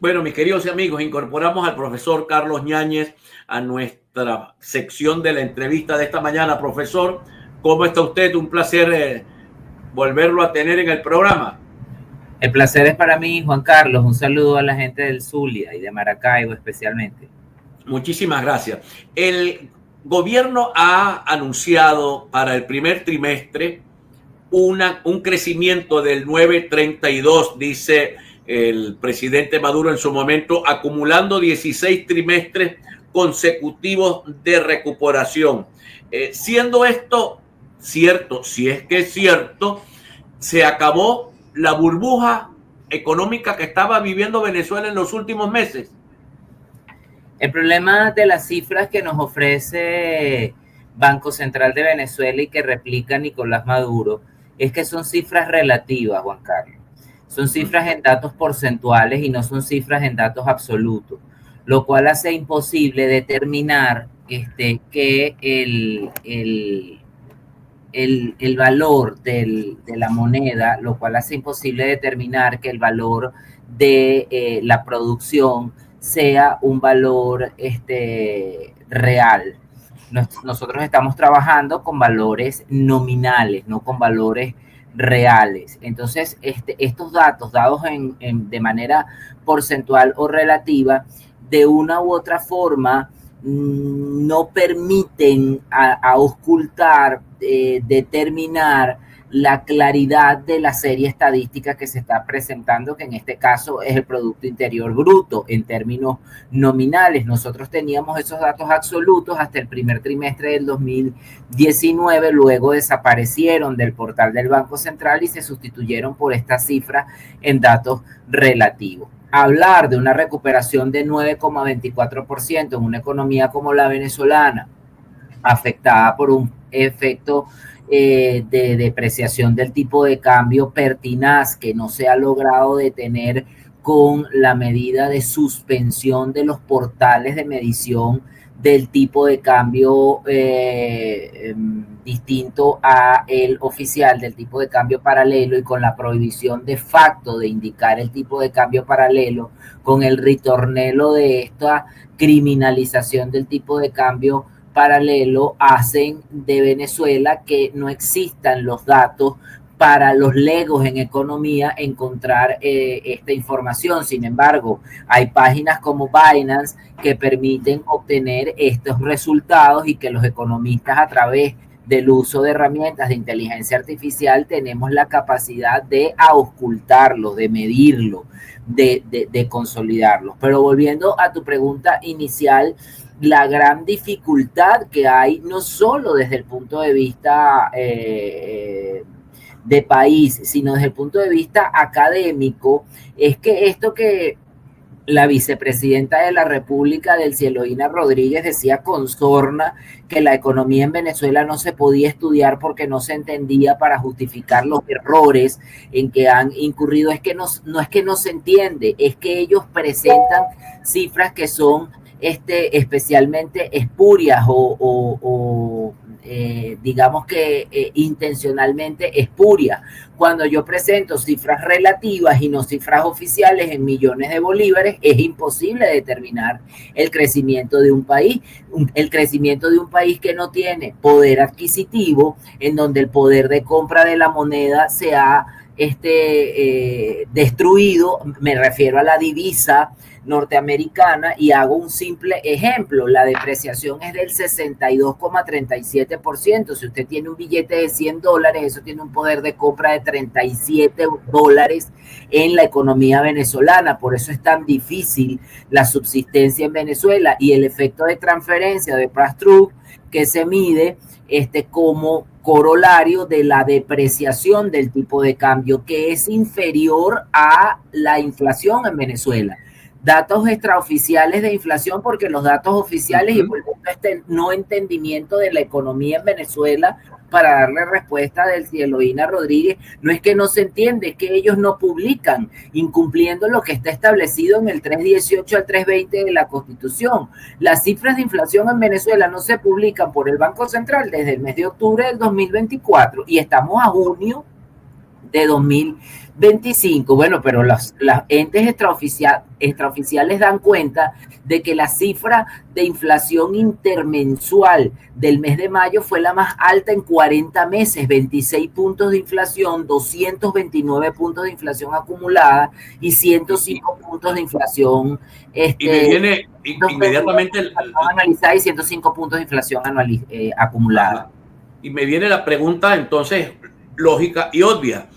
Bueno, mis queridos amigos, incorporamos al profesor Carlos Ñáñez a nuestra sección de la entrevista de esta mañana. Profesor, ¿cómo está usted? Un placer volverlo a tener en el programa. El placer es para mí, Juan Carlos. Un saludo a la gente del Zulia y de Maracaibo especialmente. Muchísimas gracias. El gobierno ha anunciado para el primer trimestre un crecimiento del 9,32, dice el presidente Maduro en su momento, acumulando 16 trimestres consecutivos de recuperación. Siendo esto cierto, si es que es cierto, se acabó la burbuja económica que estaba viviendo Venezuela en los últimos meses. El problema de las cifras que nos ofrece Banco Central de Venezuela y que replica Nicolás Maduro es que son cifras relativas, Juan Carlos. Son cifras en datos porcentuales y no son cifras en datos absolutos, lo cual hace imposible determinar que el valor de la moneda, lo cual hace imposible determinar que el valor de la producción sea un valor real. Nosotros estamos trabajando con valores nominales, no con valores reales. Entonces, estos datos dados de manera porcentual o relativa, de una u otra forma, no permiten a ocultar, determinar la claridad de la serie estadística que se está presentando, que en este caso es el Producto Interior Bruto en términos nominales. Nosotros teníamos esos datos absolutos hasta el primer trimestre del 2019, luego desaparecieron del portal del Banco Central y se sustituyeron por estas cifras en datos relativos. Hablar de una recuperación de 9,24% en una economía como la venezolana, afectada por un efecto de depreciación del tipo de cambio pertinaz que no se ha logrado detener con la medida de suspensión de los portales de medición del tipo de cambio distinto a el oficial, del tipo de cambio paralelo, y con la prohibición de facto de indicar el tipo de cambio paralelo, con el ritornelo de esta criminalización del tipo de cambio paralelo, hacen de Venezuela que no existan los datos para los legos en economía encontrar esta información. Sin embargo, hay páginas como Binance que permiten obtener estos resultados y que los economistas, a través del uso de herramientas de inteligencia artificial, tenemos la capacidad de auscultarlos, de medirlos, de consolidarlos. Pero volviendo a tu pregunta inicial, la gran dificultad que hay, no solo desde el punto de vista de país, sino desde el punto de vista académico, es que esto que la vicepresidenta de la República, Delcy Eloína Rodríguez, decía con sorna, que la economía en Venezuela no se podía estudiar porque no se entendía, para justificar los errores en que han incurrido. Es que no es que no se entiende, es que ellos presentan cifras que son especialmente espurias o digamos que intencionalmente espurias. Cuando yo presento cifras relativas y no cifras oficiales en millones de bolívares, es imposible determinar el crecimiento de un país. El crecimiento de un país que no tiene poder adquisitivo, en donde el poder de compra de la moneda se ha destruido. Me refiero a la divisa norteamericana, y hago un simple ejemplo: la depreciación es del 62,37%. Si usted tiene un billete de $100, eso tiene un poder de compra de $37 en la economía venezolana. Por eso es tan difícil la subsistencia en Venezuela, y el efecto de transferencia de pass-through, que se mide como corolario de la depreciación del tipo de cambio, que es inferior a la inflación en Venezuela. Datos extraoficiales de inflación, porque los datos oficiales, y por este no entendimiento de la economía en Venezuela, para darle respuesta del Eloína Rodríguez, no es que no se entiende, es que ellos no publican, incumpliendo lo que está establecido en el 318 al 320 de la Constitución. Las cifras de inflación en Venezuela no se publican por el Banco Central desde el mes de octubre del 2024, y estamos a junio de 2025. Bueno, pero las entes extraoficiales dan cuenta de que la cifra de inflación intermensual del mes de mayo fue la más alta en 40 meses, 26 puntos de inflación, 229 puntos de inflación acumulada y 105 puntos de inflación. Y me viene inmediatamente analizada y 105 puntos de inflación acumulada. Y me viene la pregunta entonces lógica y obvia.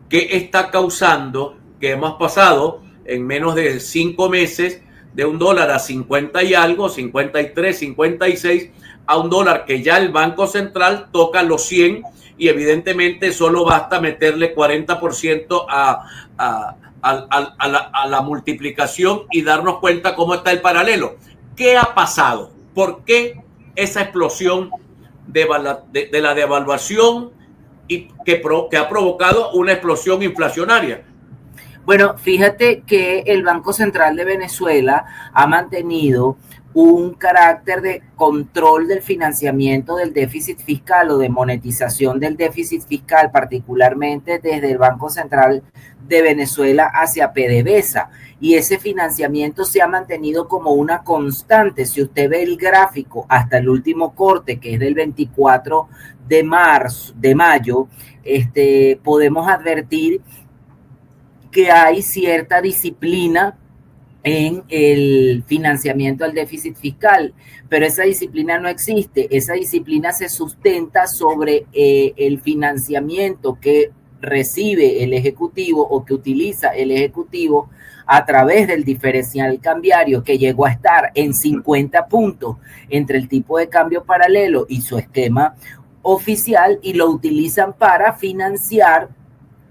¿Qué está causando que hemos pasado en menos de 5 meses de $1 a 50 y algo, 53, 56, a $1 que ya el Banco Central toca los 100 y evidentemente solo basta meterle 40% a la multiplicación y darnos cuenta cómo está el paralelo? ¿Qué ha pasado? ¿Por qué esa explosión de la devaluación y que ha provocado una explosión inflacionaria? Bueno, fíjate que el Banco Central de Venezuela ha mantenido un carácter de control del financiamiento del déficit fiscal o de monetización del déficit fiscal, particularmente desde el Banco Central de Venezuela hacia PDVSA. Y ese financiamiento se ha mantenido como una constante. Si usted ve el gráfico hasta el último corte, que es del 24 de mayo, podemos advertir que hay cierta disciplina en el financiamiento del déficit fiscal, pero esa disciplina no existe. Esa disciplina se sustenta sobre el financiamiento que recibe el Ejecutivo o que utiliza el Ejecutivo a través del diferencial cambiario, que llegó a estar en 50 puntos entre el tipo de cambio paralelo y su esquema oficial, y lo utilizan para financiar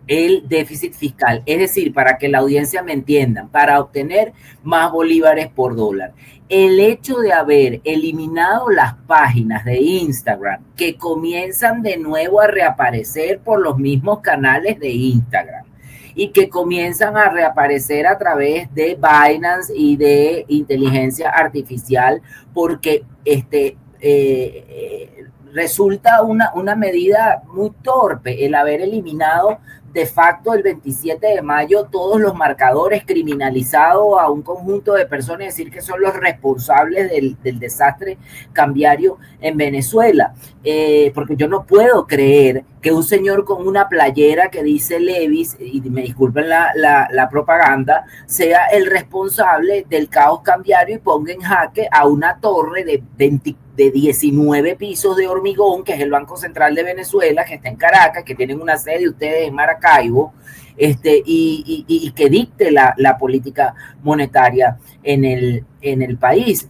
el déficit fiscal, es decir, para que la audiencia me entienda, para obtener más bolívares por dólar. El hecho de haber eliminado las páginas de Instagram que comienzan de nuevo a reaparecer por los mismos canales de Instagram y que comienzan a reaparecer a través de Binance y de inteligencia artificial, porque resulta una medida muy torpe el haber eliminado de facto el 27 de mayo todos los marcadores, criminalizados a un conjunto de personas, decir que son los responsables del desastre cambiario en Venezuela. Porque yo no puedo creer que un señor con una playera que dice Levi's, y me disculpen la propaganda, sea el responsable del caos cambiario y ponga en jaque a una torre de 19 pisos de hormigón, que es el Banco Central de Venezuela, que está en Caracas, que tienen una sede ustedes en Maracaibo, y que dicte la política monetaria en el país.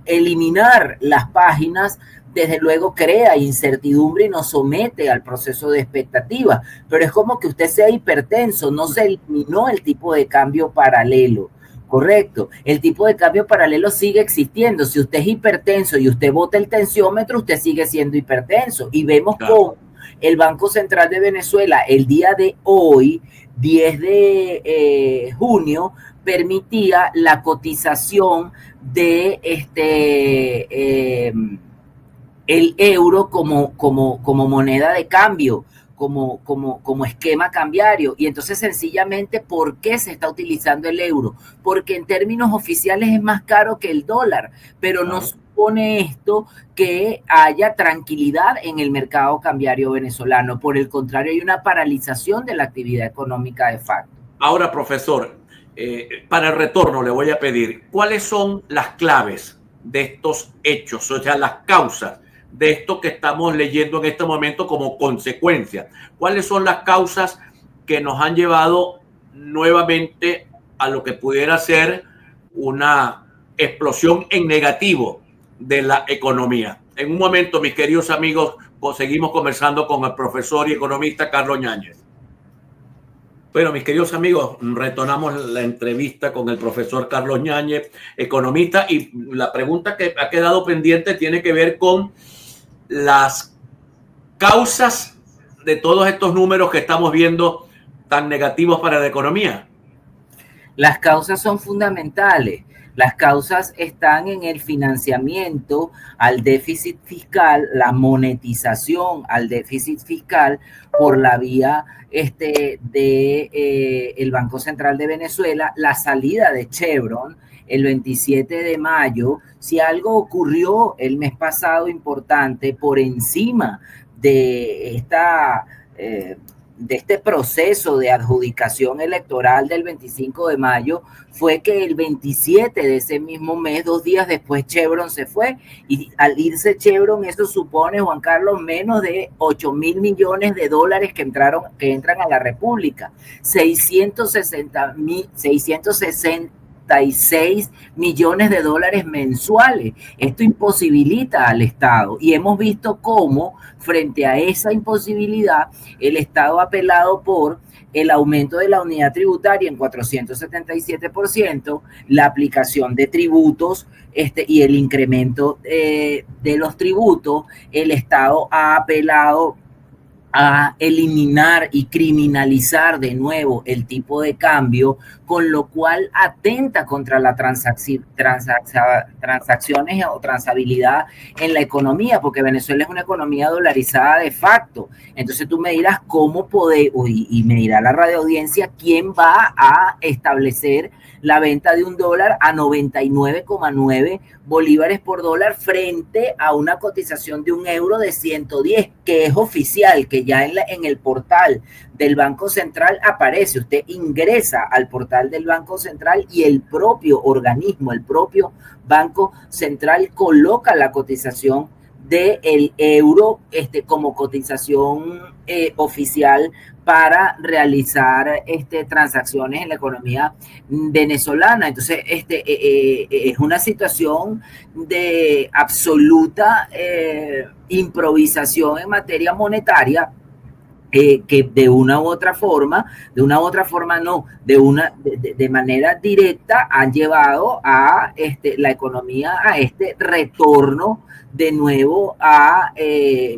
Eliminar las páginas desde luego crea incertidumbre y nos somete al proceso de expectativa, pero es como que usted sea hipertenso, no se eliminó el tipo de cambio paralelo. Correcto, el tipo de cambio paralelo sigue existiendo. Si usted es hipertenso y usted bota el tensiómetro, usted sigue siendo hipertenso. Y vemos cómo el Banco Central de Venezuela, el día de hoy, 10 de junio, permitía la cotización de el euro como moneda de cambio, como esquema cambiario. Y entonces sencillamente, ¿por qué se está utilizando el euro? Porque en términos oficiales es más caro que el dólar, pero no supone esto que haya tranquilidad en el mercado cambiario venezolano. Por el contrario, hay una paralización de la actividad económica de facto. Ahora, profesor, para el retorno le voy a pedir, ¿cuáles son las claves de estos hechos, o sea, las causas de esto que estamos leyendo en este momento como consecuencia? ¿Cuáles son las causas que nos han llevado nuevamente a lo que pudiera ser una explosión en negativo de la economía? En un momento, mis queridos amigos, seguimos conversando con el profesor y economista Carlos Yáñez. Bueno, mis queridos amigos, retomamos la entrevista con el profesor Carlos Yáñez, economista, y la pregunta que ha quedado pendiente tiene que ver con las causas de todos estos números que estamos viendo tan negativos para la economía. Las causas son fundamentales. Las causas están en el financiamiento al déficit fiscal, la monetización al déficit fiscal por la vía el Banco Central de Venezuela, la salida de Chevron el 27 de mayo. Si algo ocurrió el mes pasado importante por encima de este proceso de adjudicación electoral del 25 de mayo, fue que el 27 de ese mismo mes, 2 días después, Chevron se fue, y al irse Chevron, eso supone, Juan Carlos, menos de 8.000 millones de dólares que entran a la República, 666 millones de dólares mensuales. Esto imposibilita al Estado, y hemos visto cómo frente a esa imposibilidad el Estado ha apelado por el aumento de la unidad tributaria en 477%, la aplicación de tributos y el incremento de los tributos. El Estado ha apelado a eliminar y criminalizar de nuevo el tipo de cambio, con lo cual atenta contra la transacciones o transabilidad en la economía, porque Venezuela es una economía dolarizada de facto. Entonces tú me dirás cómo poder, y me dirá la radioaudiencia, quién va a establecer la venta de un dólar a 99,9 bolívares por dólar frente a una cotización de un euro de 110, que es oficial, que ya en el portal del Banco Central aparece. Usted ingresa al portal del Banco Central y el propio organismo, el propio Banco Central coloca la cotización del euro como cotización oficial para realizar transacciones en la economía venezolana. Entonces, es una situación de absoluta improvisación en materia monetaria, que de una u otra forma no, de manera directa han llevado a la economía a retorno de nuevo a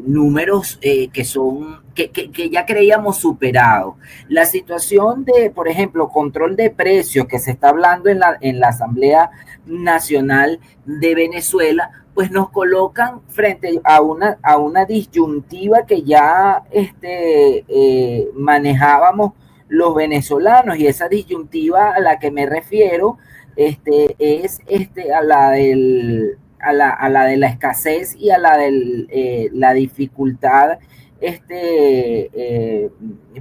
números que ya creíamos superados. La situación de, por ejemplo, control de precios que se está hablando en la Asamblea Nacional de Venezuela, pues nos colocan frente a una disyuntiva que ya manejábamos los venezolanos, y esa disyuntiva a la que me refiero es a la de la escasez y a la de la dificultad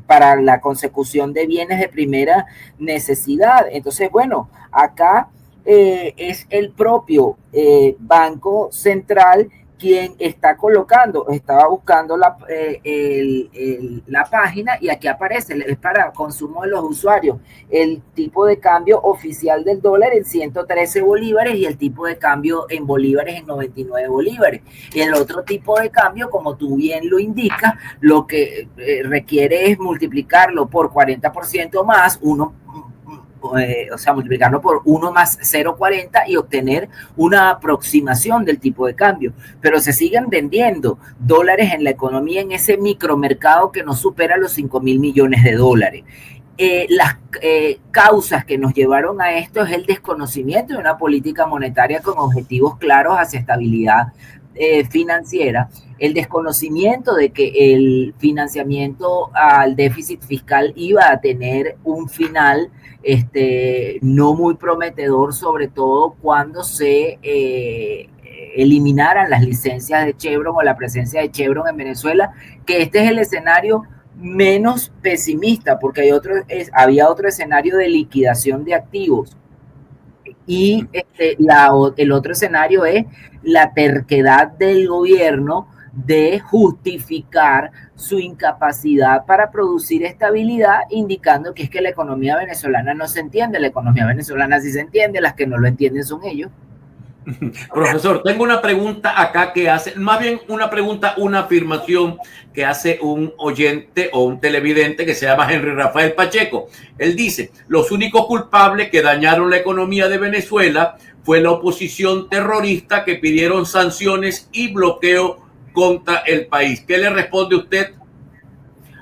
para la consecución de bienes de primera necesidad. Entonces, bueno, acá es el propio Banco Central quien está colocando, estaba buscando la página, y aquí aparece, es para consumo de los usuarios, el tipo de cambio oficial del dólar en 113 bolívares y el tipo de cambio en bolívares en 99 bolívares. Y el otro tipo de cambio, como tú bien lo indicas, lo que requiere es multiplicarlo por 40% más, multiplicarlo por 1 más 0,40 y obtener una aproximación del tipo de cambio. Pero se siguen vendiendo dólares en la economía, en ese micromercado que no supera los 5.000 millones de dólares. Las causas que nos llevaron a esto es el desconocimiento de una política monetaria con objetivos claros hacia estabilidad financiera, el desconocimiento de que el financiamiento al déficit fiscal iba a tener un final no muy prometedor, sobre todo cuando se eliminaran las licencias de Chevron o la presencia de Chevron en Venezuela, que este es el escenario menos pesimista, porque había otro escenario de liquidación de activos. Y el otro escenario es la terquedad del gobierno de justificar su incapacidad para producir estabilidad, indicando que es que la economía venezolana no se entiende. La economía venezolana sí se entiende, las que no lo entienden son ellos. Profesor, tengo una pregunta acá que hace, más bien una pregunta, una afirmación que hace un oyente o un televidente que se llama Henry Rafael Pacheco. Él dice: los únicos culpables que dañaron la economía de Venezuela fue la oposición terrorista que pidieron sanciones y bloqueo contra el país. ¿Qué le responde usted?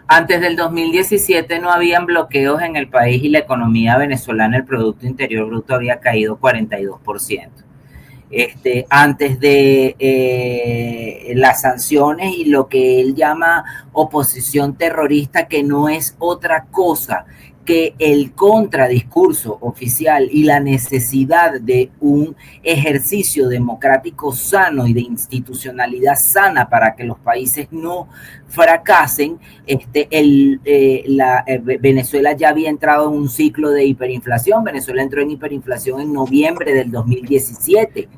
Antes del 2017 no habían bloqueos en el país y la economía venezolana, el Producto Interior Bruto había caído 42%. Antes de las sanciones y lo que él llama oposición terrorista, que no es otra cosa que el contradiscurso oficial y la necesidad de un ejercicio democrático sano y de institucionalidad sana para que los países no fracasen. Venezuela ya había entrado en un ciclo de hiperinflación. Venezuela entró en hiperinflación en noviembre del 2017.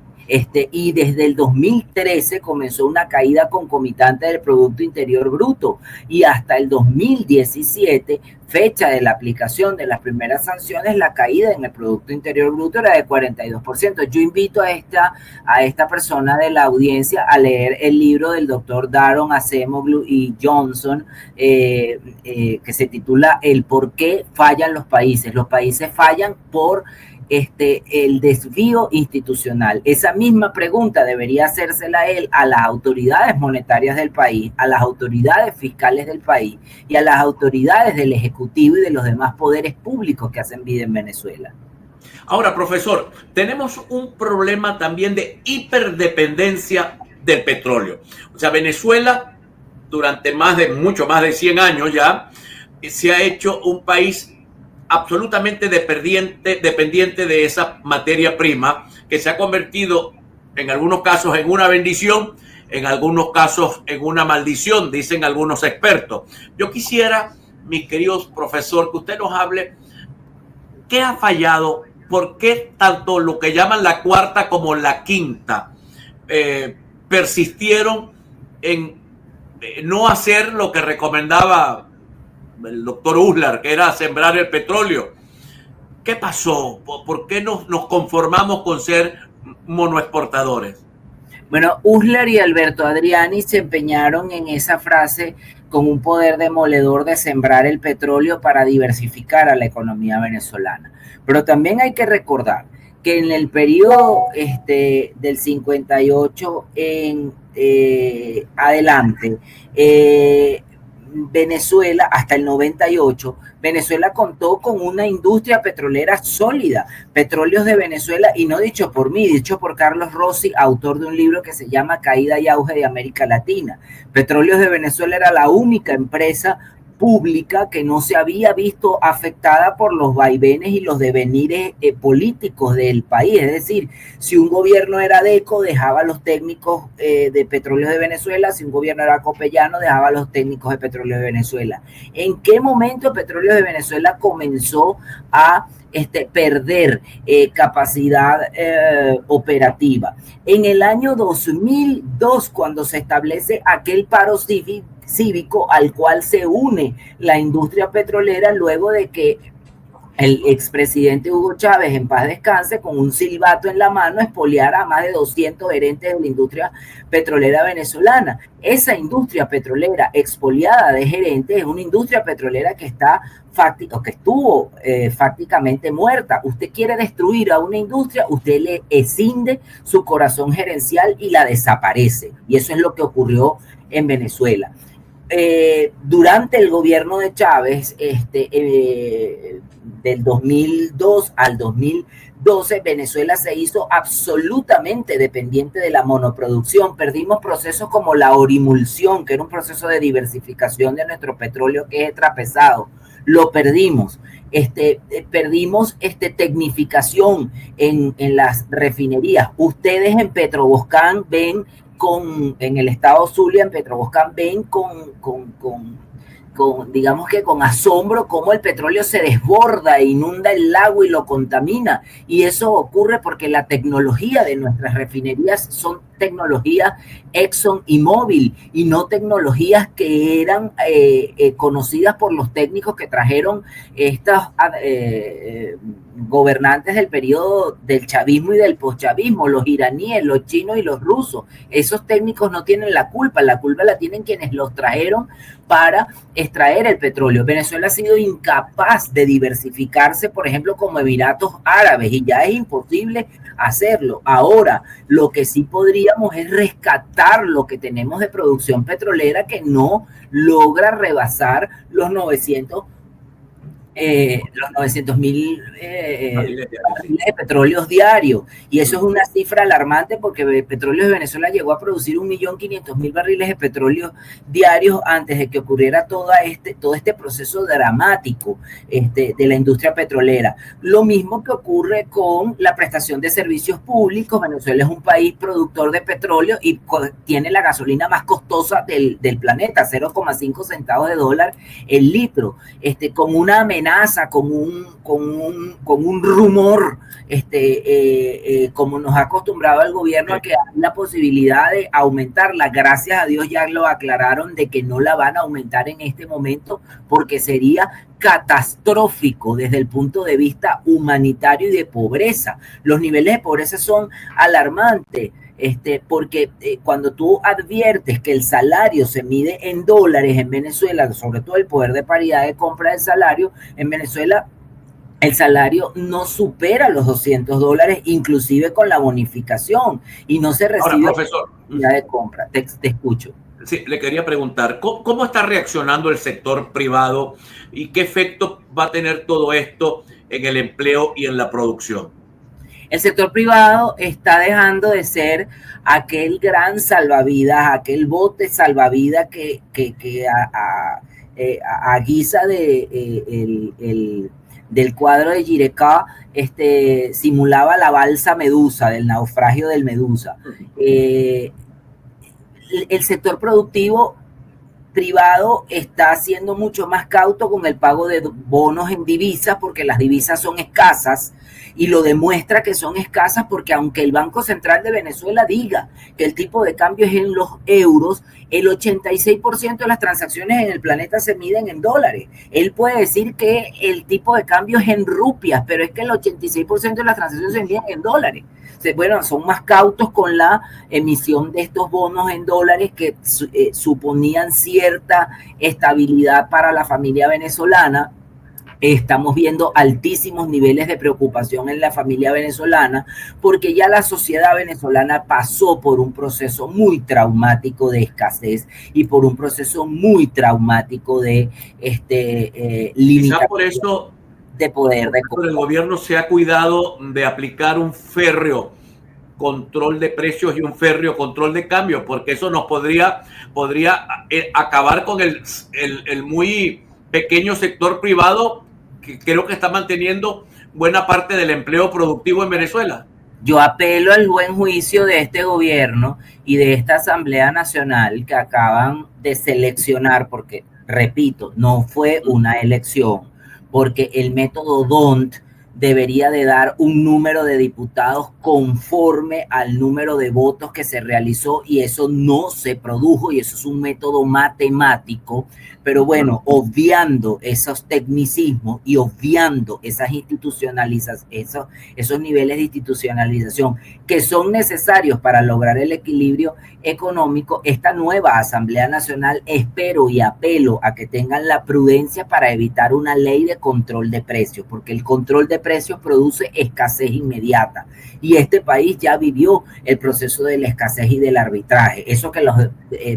Y desde el 2013 comenzó una caída concomitante del Producto Interior Bruto, y hasta el 2017, fecha de la aplicación de las primeras sanciones, la caída en el Producto Interior Bruto era de 42%. Yo invito a esta persona de la audiencia a leer el libro del doctor Daron Acemoglu y Johnson, que se titula El por qué fallan los países. Los países fallan por el desvío institucional. Esa misma pregunta debería hacérsela él a las autoridades monetarias del país, a las autoridades fiscales del país y a las autoridades del Ejecutivo y de los demás poderes públicos que hacen vida en Venezuela. Ahora, profesor, tenemos un problema también de hiperdependencia del petróleo. O sea, Venezuela durante mucho más de 100 años ya se ha hecho un país absolutamente dependiente de esa materia prima, que se ha convertido en algunos casos en una bendición, en algunos casos en una maldición, dicen algunos expertos. Yo quisiera, mis queridos profesor, que usted nos hable qué ha fallado, por qué tanto lo que llaman la cuarta como la quinta persistieron en no hacer lo que recomendaba el doctor Uslar, que era sembrar el petróleo. ¿Qué pasó? ¿Por qué nos conformamos con ser monoexportadores? Bueno, Uslar y Alberto Adriani se empeñaron en esa frase con un poder demoledor de sembrar el petróleo para diversificar a la economía venezolana. Pero también hay que recordar que en el periodo del 58 en adelante, Venezuela, hasta el 98, Venezuela contó con una industria petrolera sólida. Petróleos de Venezuela, y no dicho por mí, dicho por Carlos Rossi, autor de un libro que se llama Caída y Auge de América Latina. Petróleos de Venezuela era la única empresa pública que no se había visto afectada por los vaivenes y los devenires políticos del país. Es decir, si un gobierno era Deco, dejaba a los técnicos de Petróleos de Venezuela; si un gobierno era Copellano, dejaba a los técnicos de Petróleos de Venezuela. ¿En qué momento Petróleos de Venezuela comenzó a perder capacidad operativa? En el año 2002, cuando se establece aquel paro cívico al cual se une la industria petrolera, luego de que el expresidente Hugo Chávez, en paz descanse, con un silbato en la mano, expoliara a más de 200 gerentes de la industria petrolera venezolana. Esa industria petrolera expoliada de gerentes es una industria petrolera que estuvo fácticamente muerta. Usted quiere destruir a una industria, usted le escinde su corazón gerencial y la desaparece. Y eso es lo que ocurrió en Venezuela. Durante el gobierno de Chávez, del 2002 al 2012, Venezuela se hizo absolutamente dependiente de la monoproducción. Perdimos procesos como la orimulsión, que era un proceso de diversificación de nuestro petróleo, que es trapezado. Lo perdimos. Perdimos tecnificación en las refinerías. Ustedes en Petroboscán ven en el estado Zulia, en Petroboscán, ven digamos que con asombro cómo el petróleo se desborda e inunda el lago y lo contamina. Y eso ocurre porque la tecnología de nuestras refinerías son tecnologías Exxon y Mobil, y no tecnologías que eran conocidas por los técnicos que trajeron estos gobernantes del periodo del chavismo y del poschavismo, los iraníes, los chinos y los rusos. Esos técnicos no tienen la culpa la tienen quienes los trajeron para extraer el petróleo. Venezuela ha sido incapaz de diversificarse, por ejemplo, como Emiratos Árabes, y ya es imposible hacerlo. Ahora, lo que sí podría deberíamos es rescatar lo que tenemos de producción petrolera que no logra rebasar los 900.000 barriles de petróleo diarios. Y eso es una cifra alarmante porque Petróleos de Venezuela llegó a producir 1.500.000 barriles de petróleo diarios antes de que ocurriera todo este proceso dramático de la industria petrolera. Lo mismo que ocurre con la prestación de servicios públicos. Venezuela es un país productor de petróleo y tiene la gasolina más costosa del planeta, 0,5 centavos de dólar el litro, con una amenaza, con un rumor, como nos ha acostumbrado el gobierno a que hay la posibilidad de aumentarla. Gracias a Dios ya lo aclararon de que no la van a aumentar en este momento porque sería catastrófico desde el punto de vista humanitario y de pobreza. Los niveles de pobreza son alarmantes. Porque cuando tú adviertes que el salario se mide en dólares en Venezuela, sobre todo el poder de paridad de compra del salario, en Venezuela el salario no supera los $200, inclusive con la bonificación, y no se recibe. Ahora, profesor, de compra. Te escucho. Sí, le quería preguntar, ¿cómo está reaccionando el sector privado y qué efecto va a tener todo esto en el empleo y en la producción? El sector privado está dejando de ser aquel gran salvavidas, aquel bote salvavidas que a guisa del cuadro de Jirekha simulaba la balsa Medusa, del naufragio del Medusa. El sector productivo privado está siendo mucho más cauto con el pago de bonos en divisas porque las divisas son escasas, y lo demuestra que son escasas porque aunque el Banco Central de Venezuela diga que el tipo de cambio es en los euros, el 86% de las transacciones en el planeta se miden en dólares. Él puede decir que el tipo de cambio es en rupias, pero es que el 86% de las transacciones se miden en dólares. Bueno, son más cautos con la emisión de estos bonos en dólares que suponían cierta estabilidad para la familia venezolana. Estamos viendo altísimos niveles de preocupación en la familia venezolana porque ya la sociedad venezolana pasó por un proceso muy traumático de escasez y por un proceso muy traumático de limitación por eso de poder de compra. El gobierno se ha cuidado de aplicar un férreo control de precios y un férreo control de cambio, porque eso nos podría acabar con el muy pequeño sector privado que creo que está manteniendo buena parte del empleo productivo en Venezuela. Yo apelo al buen juicio de este gobierno y de esta Asamblea Nacional que acaban de seleccionar, porque, repito, no fue una elección, porque el método DONT debería de dar un número de diputados conforme al número de votos que se realizó y eso no se produjo y eso es un método matemático, pero bueno, obviando esos tecnicismos y obviando esas esos niveles de institucionalización que son necesarios para lograr el equilibrio económico, esta nueva Asamblea Nacional espero y apelo a que tengan la prudencia para evitar una ley de control de precios, porque el control de precios produce escasez inmediata y este país ya vivió el proceso de la escasez y del arbitraje, eso que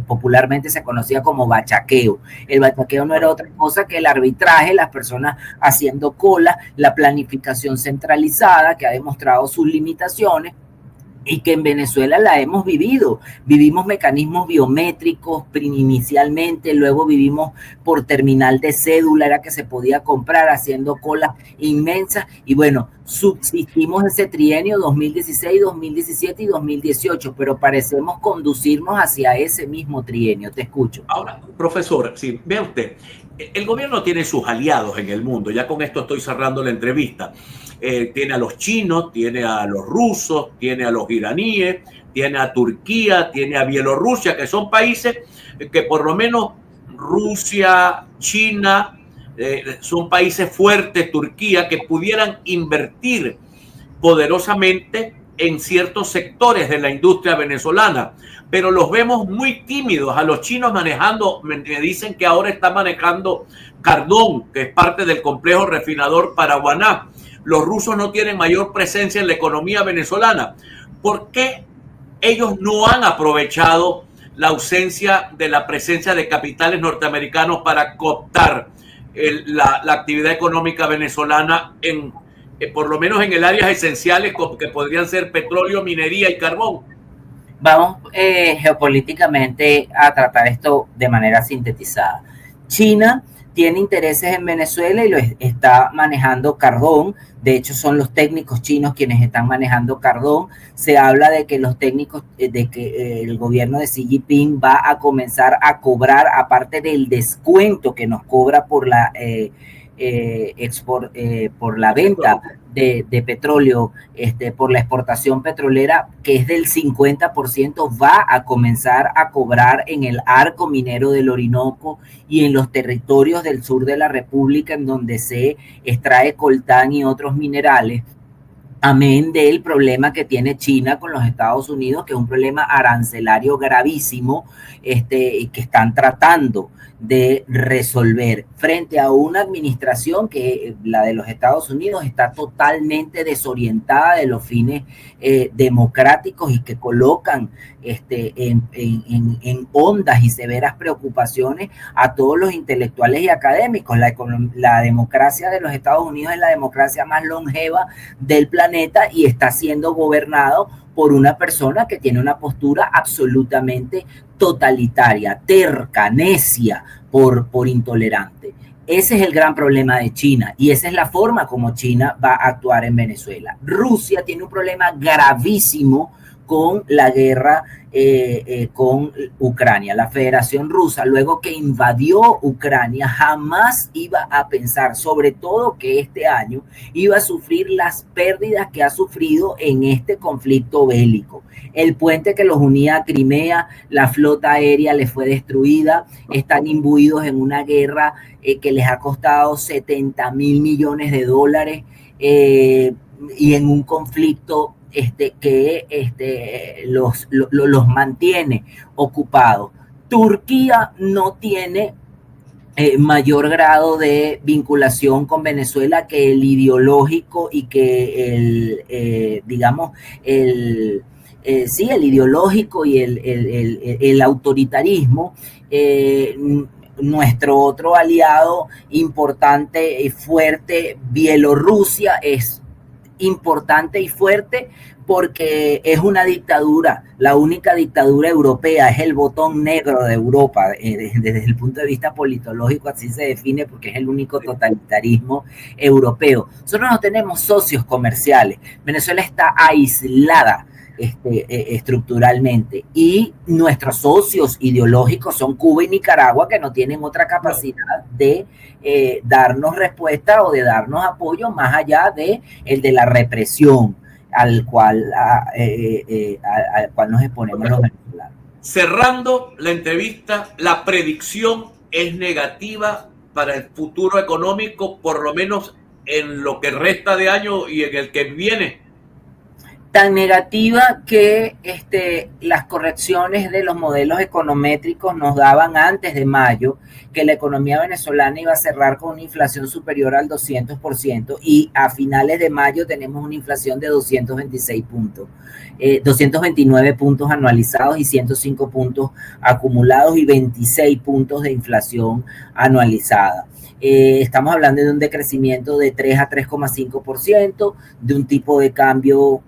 popularmente se conocía como bachaqueo. El bachaqueo no era otra cosa que el arbitraje, las personas haciendo cola, la planificación centralizada que ha demostrado sus limitaciones y que en Venezuela la hemos vivido. Vivimos mecanismos biométricos inicialmente, luego vivimos por terminal de cédula, era que se podía comprar haciendo colas inmensas y bueno, subsistimos ese trienio 2016, 2017 y 2018, pero parecemos conducirnos hacia ese mismo trienio. Te escucho. Ahora, profesor, sí, vea usted, el gobierno tiene sus aliados en el mundo, ya con esto estoy cerrando la entrevista. Tiene a los chinos, tiene a los rusos, tiene a los iraníes, tiene a Turquía, tiene a Bielorrusia, que son países que por lo menos Rusia, China, son países fuertes, Turquía, que pudieran invertir poderosamente en ciertos sectores de la industria venezolana, pero los vemos muy tímidos. A los chinos manejando, me dicen que ahora está manejando Cardón, que es parte del complejo refinador Paraguaná. Los rusos no tienen mayor presencia en la economía venezolana. ¿Por qué ellos no han aprovechado la ausencia de la presencia de capitales norteamericanos para cooptar la actividad económica venezolana por lo menos en el áreas esenciales que podrían ser petróleo, minería y carbón. Vamos geopolíticamente a tratar esto de manera sintetizada. China tiene intereses en Venezuela y lo está manejando carbón. De hecho, son los técnicos chinos quienes están manejando carbón. Se habla de que los técnicos, de que el gobierno de Xi Jinping va a comenzar a cobrar, aparte del descuento que nos cobra por la por la venta de petróleo, por la exportación petrolera, que es del 50%, va a comenzar a cobrar en el arco minero del Orinoco y en los territorios del sur de la República, en donde se extrae coltán y otros minerales. Amén del problema que tiene China con los Estados Unidos, que es un problema arancelario gravísimo, que están tratando de resolver frente a una administración que la de los Estados Unidos está totalmente desorientada de los fines democráticos y que colocan en hondas y severas preocupaciones a todos los intelectuales y académicos. La democracia de los Estados Unidos es la democracia más longeva del planeta y está siendo gobernado por una persona que tiene una postura absolutamente totalitaria, terca, necia, por intolerante. Ese es el gran problema de China y esa es la forma como China va a actuar en Venezuela. Rusia tiene un problema gravísimo con la guerra con Ucrania. La Federación Rusa, luego que invadió Ucrania, jamás iba a pensar, sobre todo que este año iba a sufrir las pérdidas que ha sufrido en este conflicto bélico. El puente que los unía a Crimea, la flota aérea les fue destruida, están imbuidos en una guerra que les ha costado 70,000 millones de dólares y en un conflicto que los mantiene ocupados. Turquía no tiene mayor grado de vinculación con Venezuela que el ideológico y que el ideológico y el autoritarismo. Nuestro otro aliado importante y fuerte, Bielorrusia, es importante y fuerte porque es una dictadura, la única dictadura europea, es el botón negro de Europa, desde el punto de vista politológico así se define porque es el único totalitarismo europeo. Nosotros no tenemos socios comerciales, Venezuela está aislada estructuralmente y nuestros socios ideológicos son Cuba y Nicaragua, que no tienen otra capacidad de darnos respuesta o de darnos apoyo más allá de el de la represión al cual nos exponemos los venezolanos. Cerrando la entrevista, la predicción es negativa para el futuro económico, por lo menos en lo que resta de año y en el que viene. Tan negativa que las correcciones de los modelos econométricos nos daban antes de mayo que la economía venezolana iba a cerrar con una inflación superior al 200% y a finales de mayo tenemos una inflación de 226 puntos, 229 puntos anualizados y 105 puntos acumulados y 26 puntos de inflación anualizada. Estamos hablando de un decrecimiento de 3 a 3,5%, de un tipo de cambio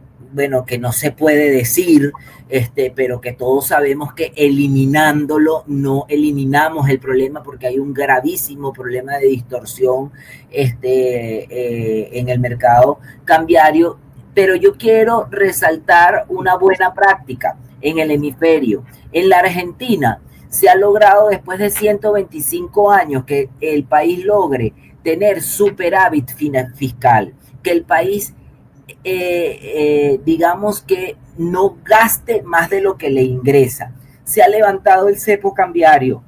que no se puede decir, pero que todos sabemos que eliminándolo no eliminamos el problema porque hay un gravísimo problema de distorsión en el mercado cambiario. Pero yo quiero resaltar una buena práctica en el hemisferio. En la Argentina se ha logrado después de 125 años que el país logre tener superávit fiscal, que el país digamos que no gaste más de lo que le ingresa. Se ha levantado el cepo cambiario.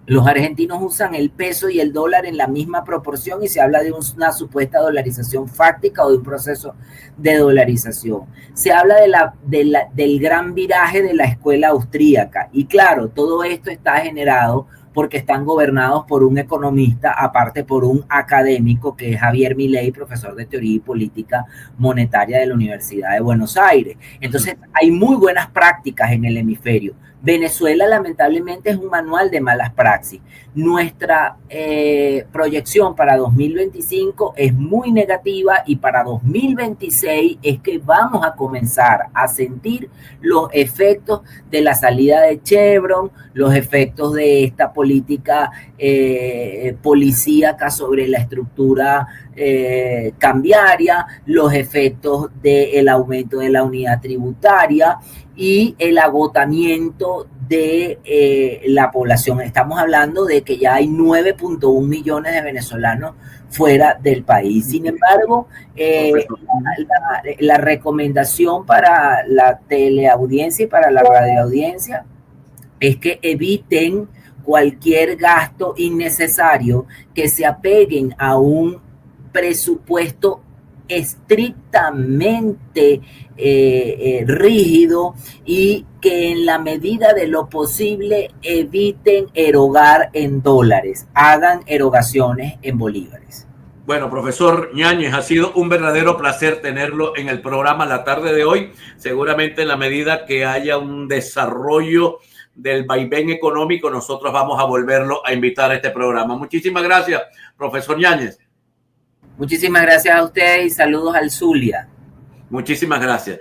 Los argentinos usan el peso y el dólar en la misma proporción y se habla de una supuesta dolarización fáctica o de un proceso de dolarización. Se habla del gran viraje de la escuela austríaca y claro, todo esto está generado porque están gobernados por un economista, aparte por un académico que es Javier Milei, profesor de teoría y política monetaria de la Universidad de Buenos Aires. Entonces, hay muy buenas prácticas en el hemisferio. Venezuela, lamentablemente, es un manual de malas praxis. Nuestra proyección para 2025 es muy negativa y para 2026 es que vamos a comenzar a sentir los efectos de la salida de Chevron, los efectos de esta política policíaca sobre la estructura cambiaria, los efectos del aumento de la unidad tributaria y el agotamiento de la población. Estamos hablando de que ya hay 9.1 millones de venezolanos fuera del país. Sin embargo, la recomendación para la teleaudiencia y para la radioaudiencia es que eviten cualquier gasto innecesario, que se apeguen a un presupuesto estrictamente rígido y que en la medida de lo posible eviten erogar en dólares, hagan erogaciones en bolívares. Bueno, profesor Ñañez, ha sido un verdadero placer tenerlo en el programa la tarde de hoy. Seguramente en la medida que haya un desarrollo del vaivén económico, nosotros vamos a volverlo a invitar a este programa. Muchísimas gracias, profesor Ñañez. Muchísimas gracias a ustedes y saludos al Zulia. Muchísimas gracias.